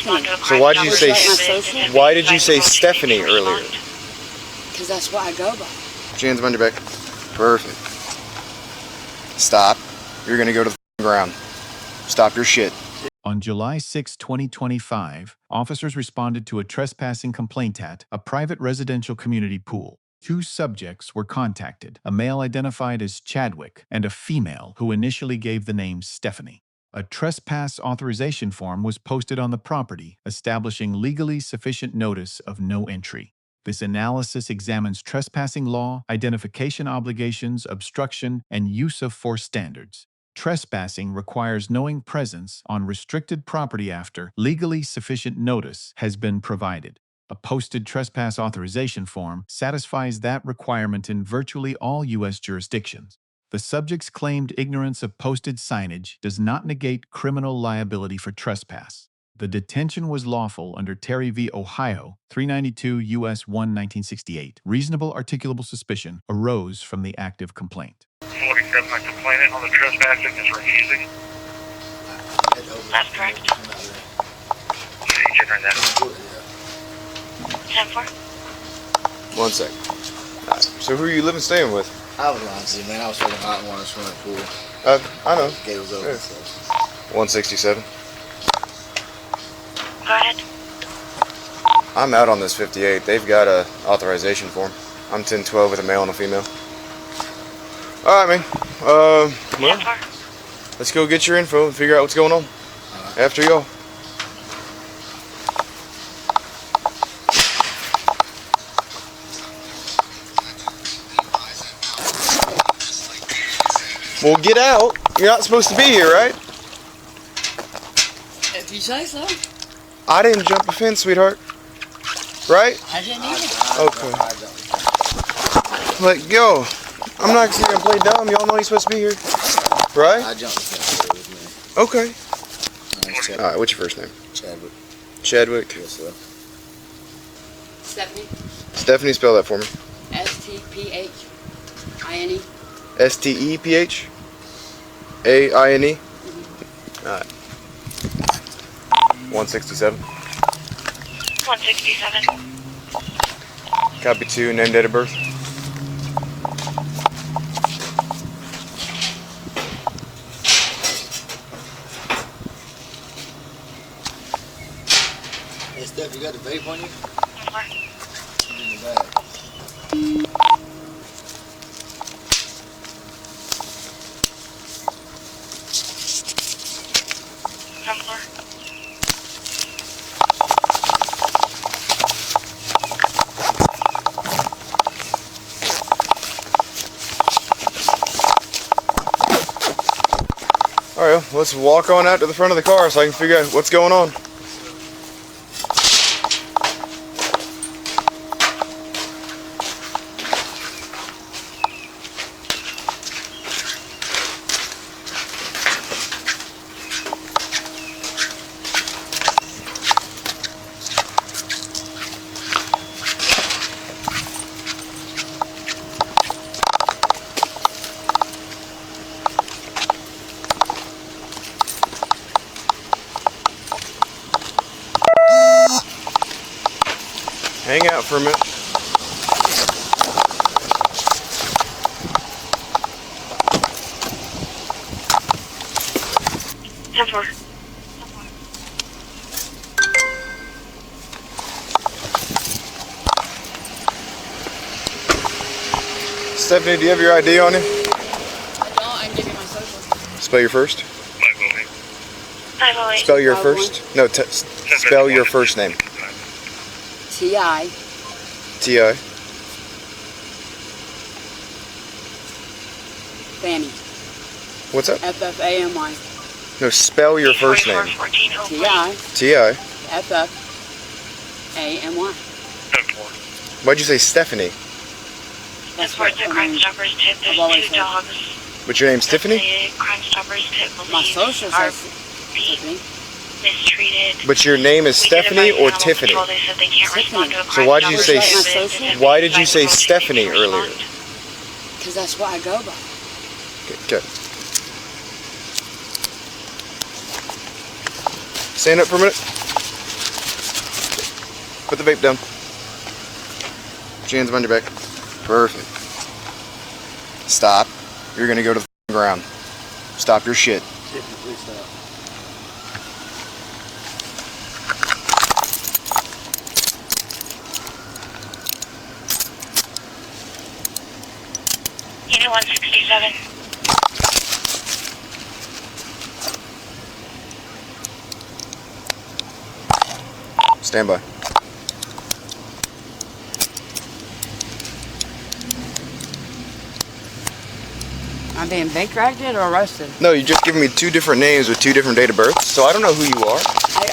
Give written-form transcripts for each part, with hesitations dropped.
Stephanie. So why did you say Stephanie earlier? Because that's what I go by. Put your hands behind your back. Perfect. Stop. You're gonna go to the ground. Stop your shit. On July 6, 2025, officers responded to a trespassing complaint at a private residential community pool. 2 subjects were contacted, a male identified as Chadwick and a female who initially gave the name Stephanie. A trespass authorization form was posted on the property, establishing legally sufficient notice of no entry. This analysis examines trespassing law, identification obligations, obstruction, and use of force standards. Trespassing requires knowing presence on restricted property after legally sufficient notice has been provided. A posted trespass authorization form satisfies that requirement in virtually all U.S. jurisdictions. The subject's claimed ignorance of posted signage does not negate criminal liability for trespass. The detention was lawful under Terry v. Ohio, 392 U.S. 1, 1968. Reasonable articulable suspicion arose from the active complaint. Bodycam, my complainant on the trespassing is refusing. That's correct. So you generate that. 10-4. 1 sec. Alright, so who are you living staying with? I was honestly, man, I was feeling hot and wanted to swim in the pool. I know. Gate was open, Yeah. so. 167. Go ahead. I'm out on this 58. They've got a authorization form. I'm 1012 with a male and a female. Alright, man. Well, 10-4. let's go get your info and figure out what's going on. After y'all. Well, get out. You're not supposed to be here, right? If you say so. I didn't jump a fence, sweetheart. Right? I didn't either. Okay. Let go. I'm not gonna play dumb. Y'all know he's supposed to be here. Right? I jumped the fence with me. Okay. Alright, Alright, what's your first name? Chadwick. Chadwick. Yes, sir. Stephanie. Stephanie, spell that for me. S-T-P-H-I-N-E. S-T-E-P-H-A-I-N-E. Alright. 167. 167. Copy 2, name, date of birth. Hey, Steph, you got the vape on you? In the bag. Alright, well, let's walk on out to the front of the car so I can figure out what's going on. Hang out for a minute. Stephanie, do you have your ID on you? I don't. I can give you my social. Spell your first. 508. Spell your first. No, spell your first name. T-I. T-I. Fanny. What's that? F-F-A-M-Y. No, spell your first name. T-I. T-I. F-F-A-M-Y. Why'd you say Stephanie? That's what Crime Stoppers tip. There's 2 dogs. But your name's Tiffany? Crime Stoppers tip my social says Tiffany. Mistreated. But your name is Stephanie or Tiffany? They said they can't respond to a So why did you say Why did you say Stephanie earlier? Because that's what I go by. Okay. Stand up for a minute. Put the vape down. Put your hands behind your back. Perfect. Stop. You're gonna go to the ground. Stop your shit. Please stop. Unit 167. Stand by. I'm being bankrupted or arrested. No, you just given me two different names with two different date of births, so I don't know who you are.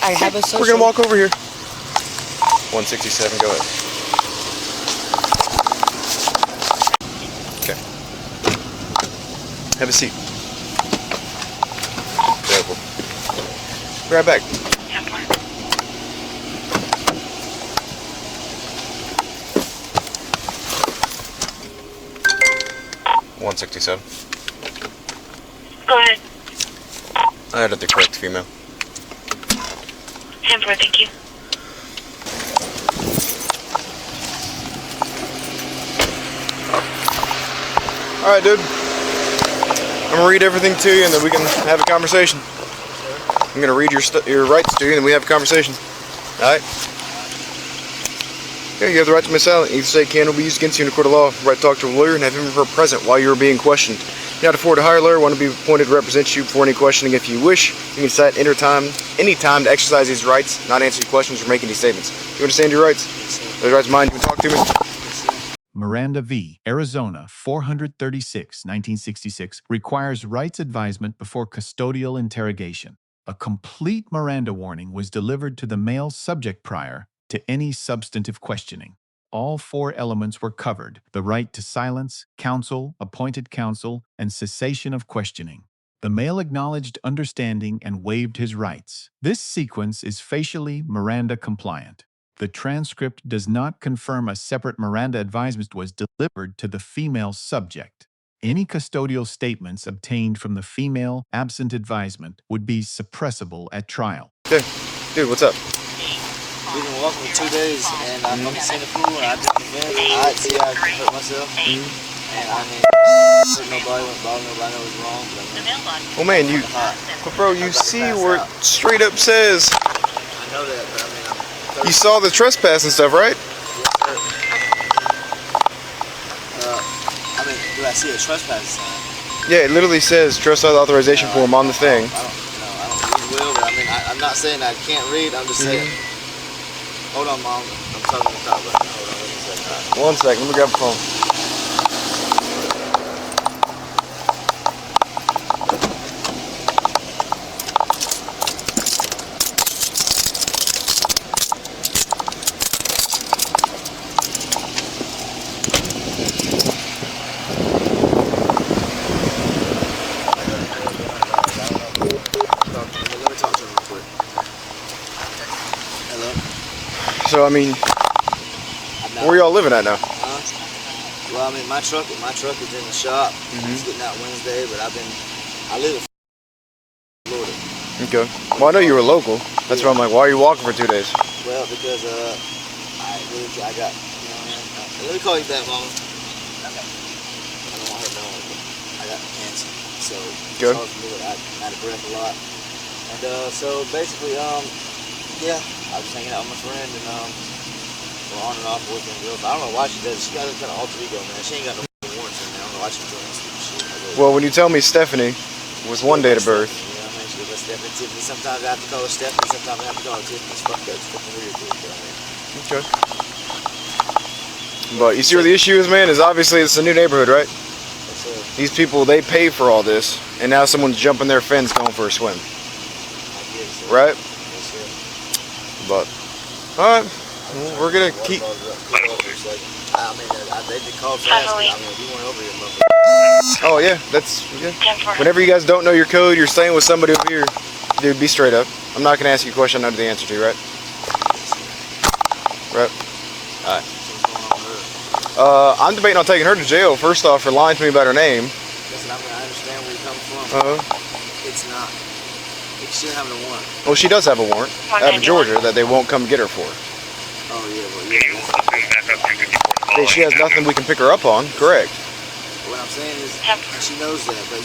I have a social... We're gonna walk over here. 167, go ahead. Okay. Have a seat. Careful. Grab back. 167. Go ahead. I added the correct female. 10-4, thank you. Alright, dude. I'm gonna read everything to you and then we can have a conversation. I'm gonna read your rights to you and then we have a conversation. Alright? Yeah, you have the right to remain silent. Either say can will be used against you in a court of law. Right to talk to a lawyer and have him or her present while you are being questioned. You have to afford to hire a lawyer, one to be appointed to represent you before any questioning if you wish. You can decide any time to exercise these rights, not answer your questions or make any statements. You understand your rights? Those rights of mine, you can talk to me? Miranda v. Arizona 436, 1966 requires rights advisement before custodial interrogation. A complete Miranda warning was delivered to the male subject prior to any substantive questioning. All four elements were covered: the right to silence, counsel, appointed counsel, and cessation of questioning. The male acknowledged understanding and waived his rights. This sequence is facially Miranda compliant. The transcript does not confirm a separate Miranda advisement was delivered to the female subject. Any custodial statements obtained from the female absent advisement would be suppressible at trial. Okay. Dude, what's up? We've been walking for 2 days, and I'm from Singapore, and I did the event. I see I hurt myself, and I mean, hurt nobody, went bother nobody, know it was wrong, but I mean, Oh man, but bro, you see where it straight up says, I know that, but I mean, you saw the trespassing stuff, right? yes, sir. I mean, do I see a trespass sign? Yeah, it literally says trespass authorization form on the thing. I don't read well, but I mean, I'm not saying I can't read, I'm just saying. Hold on, Mom. I'm talking to the top right now. Hold on, let me say that. 1 second, let me grab the phone. Let me talk to him real quick. Hello? So, I mean, where y'all living at now? Well, I mean, my truck is in the shop. It's getting out Wednesday, but I live in Florida. Okay. Well, I know you were local. That's why I'm like, why are you walking for 2 days? Well, because I got, you know, let me call you back, Mama. I don't want her to know, but I got cancer, so Good. it's hard for me. I'm out of breath a lot, and so basically, yeah, I was hanging out with my friend, and we're on and off working girls. I don't know why she does. She got this kind of alter ego, man. She ain't got no warrants in there. I don't know why she's doing this stupid shit. Well, when you tell me Stephanie was one date of birth. You know what I mean? She goes, Stephanie, Tiffany. Sometimes I have to call her Stephanie. Sometimes I have to call her Tiffany. It's fucked up. It's fucking weird, dude. You know what I mean? Okay. But you see where the issue is, man, is obviously it's a new neighborhood, right? Yes, sir. These people, they pay for all this, and now someone's jumping their fence going for a swim. I get it, sir. Right? Yes, sir. But, alright, well, we're gonna keep... I mean, they did call fast, but I mean, if you went over here, motherfucker. Oh, yeah, that's... Yeah. Whenever you guys don't know your code, you're staying with somebody over here, dude, be straight up. I'm not gonna ask you a question I know the answer to, right? Right? Alright. I'm debating on taking her to jail, first off, for lying to me about her name. Listen, I mean, I understand where you're coming from. It's not. She didn't have a warrant. Well, she does have a warrant out of Georgia that they won't come get her for. Oh, yeah, well, Can you yeah. assume back up 254 Hey, she has nothing we can pick her up on. Correct. What I'm saying is, Yep. she knows that, but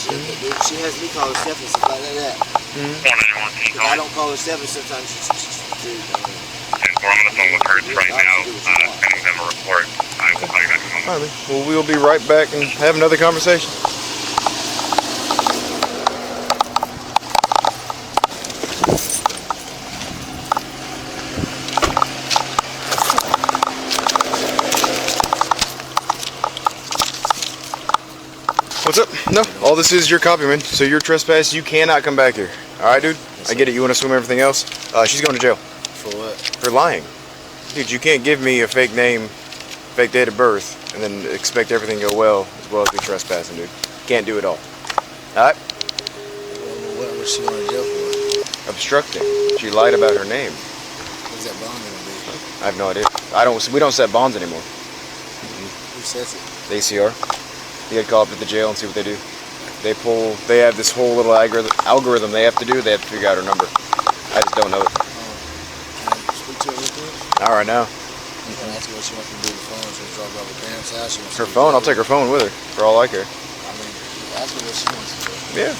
she has me call her Stephanie, stuff like that. 491, can you If call I me? don't call her Stephanie, sometimes she's dude. 10-4, I'm on the phone with her right now, sending them a report. I will call you back in a moment. All right, well, we'll be right back and have another conversation. What's up? No, all this is your copyman, so you're trespassed. You cannot come back here. All right, dude? I get it. You want to assume everything else? She's going to jail. For what? For lying. Dude, you can't give me a fake name, fake date of birth, and then expect everything to go well as be trespassing, dude. Can't do it all. All right? What was she going to jail for? Obstructing. She lied about her name. What's that bond going to be? I have no idea. We don't set bonds anymore. Who sets it? The ACR. You gotta call up at the jail and see what they do. They have this whole little algorithm they have to do. They have to figure out her number. I just don't know it. Can I speak to her real quick? All right, now. And ask her what she wants to do with the phone. She wants to drop her off her parents' house. She wants Her to phone, I'll take her phone with her, for all I care. I mean, ask her what she wants to do. Yeah.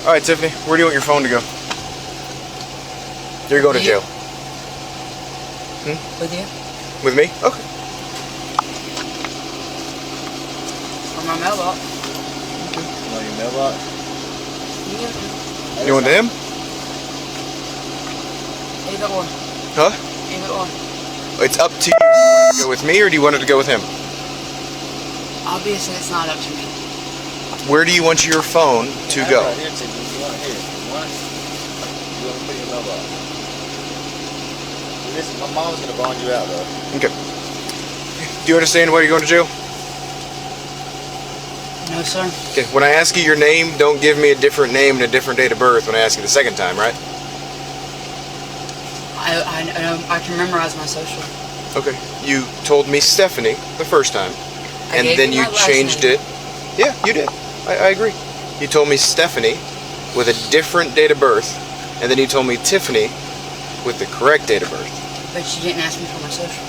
All right, Tiffany, where do you want your phone to go? You're going to jail. With you? With me? Okay. From my mailbox. You want your mailbox? Yeah. You want him? Either or. Huh? Either or. It's up to you. Do you want it to go with me or do you want it to go with him? Obviously, it's not up to me. Where do you want your phone to go? Right here, Tiffany. You want it here. You want it? You want to put your mailbox? Listen, my mom's going to bond you out, though. Okay. Do you understand why you're going to jail? No, sir. Okay. When I ask you your name, don't give me a different name and a different date of birth when I ask you the second time, right? I can memorize my social. Okay. You told me Stephanie the first time, and gave then you you my last changed name. it. Yeah, you did. I agree. You told me Stephanie with a different date of birth, and then you told me Tiffany with the correct date of birth. But you didn't ask me for my social.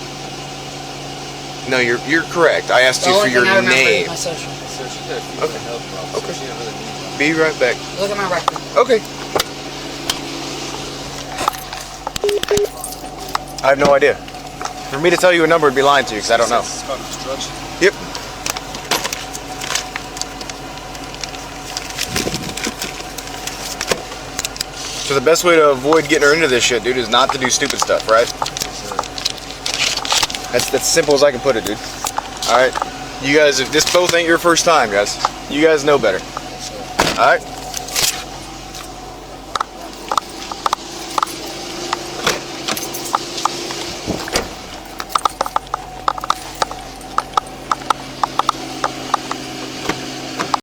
No, you're correct. I asked The you for only your thing I remember is name. my social. So she's got a few Okay. health problems. Okay. So she don't really need Be right back. Look at my record. Okay. I have no idea. For me to tell you a number would be lying to you because I don't know. It's called obstruction. Yep. So the best way to avoid getting her into this shit, dude, is not to do stupid stuff, right? That's simple as I can put it, dude. All right. You guys, if this both ain't your first time, guys, you guys know better. All right.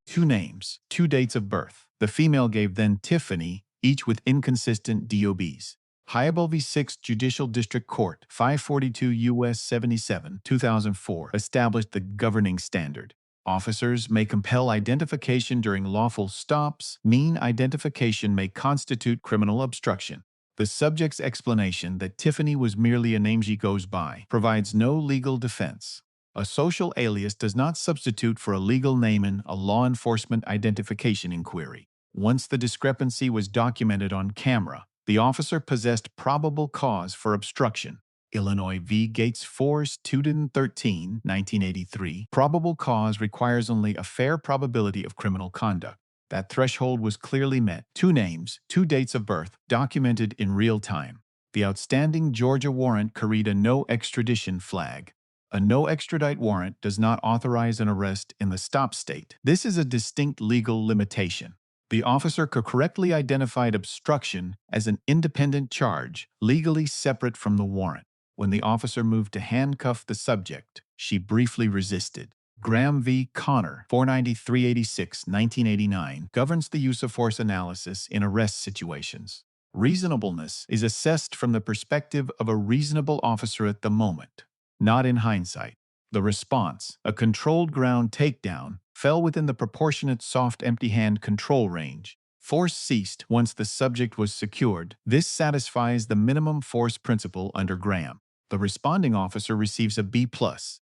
Two names, two dates of birth. The female gave then Tiffany, each with inconsistent DOBs. Hiibel v. 6th Judicial District Court, 542 U.S. 77, 2004, established the governing standard. Officers may compel identification during lawful stops. Mean identification may constitute criminal obstruction. The subject's explanation that Tiffany was merely a name she goes by provides no legal defense. A social alias does not substitute for a legal name in a law enforcement identification inquiry. Once the discrepancy was documented on camera, the officer possessed probable cause for obstruction. Illinois v. Gates Force 213, 1983. Probable cause requires only a fair probability of criminal conduct. That threshold was clearly met. Two names, two dates of birth, documented in real time. The outstanding Georgia warrant carried a no extradition flag. A no extradite warrant does not authorize an arrest in the stop state. This is a distinct legal limitation. The officer correctly identified obstruction as an independent charge, legally separate from the warrant. When the officer moved to handcuff the subject, she briefly resisted. Graham v. Connor, 493-86, 1989, governs the use of force analysis in arrest situations. Reasonableness is assessed from the perspective of a reasonable officer at the moment, not in hindsight. The response, a controlled ground takedown, fell within the proportionate soft empty hand control range. Force ceased once the subject was secured. This satisfies the minimum force principle under Graham. The responding officer receives a B+.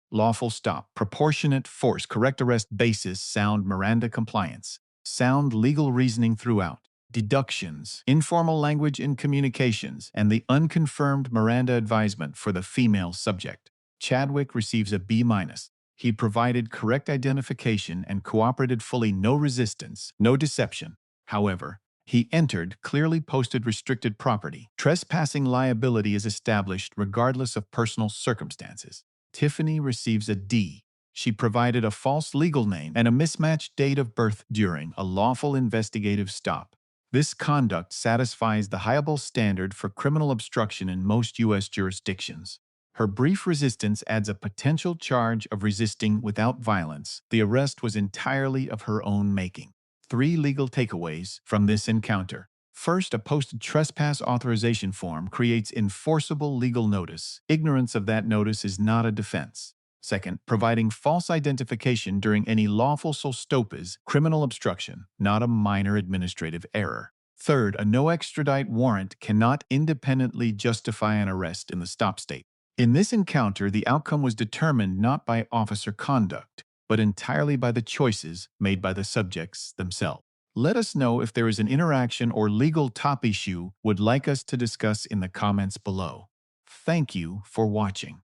Lawful stop, proportionate force, correct arrest basis, sound Miranda compliance, sound legal reasoning throughout, deductions, informal language in communications, and the unconfirmed Miranda advisement for the female subject. Chadwick receives a B-. He provided correct identification and cooperated fully, no resistance, no deception. However, he entered clearly posted restricted property. Trespassing liability is established regardless of personal circumstances. Tiffany receives a D. She provided a false legal name and a mismatched date of birth during a lawful investigative stop. This conduct satisfies the Hiibel standard for criminal obstruction in most U.S. jurisdictions. Her brief resistance adds a potential charge of resisting without violence. The arrest was entirely of her own making. 3 legal takeaways from this encounter. First, a posted trespass authorization form creates enforceable legal notice. Ignorance of that notice is not a defense. Second, providing false identification during any lawful stop is criminal obstruction, not a minor administrative error. Third, a no extradite warrant cannot independently justify an arrest in the stop state. In this encounter, the outcome was determined not by officer conduct, but entirely by the choices made by the subjects themselves. Let us know if there is an interaction or legal top issue would like us to discuss in the comments below. Thank you for watching.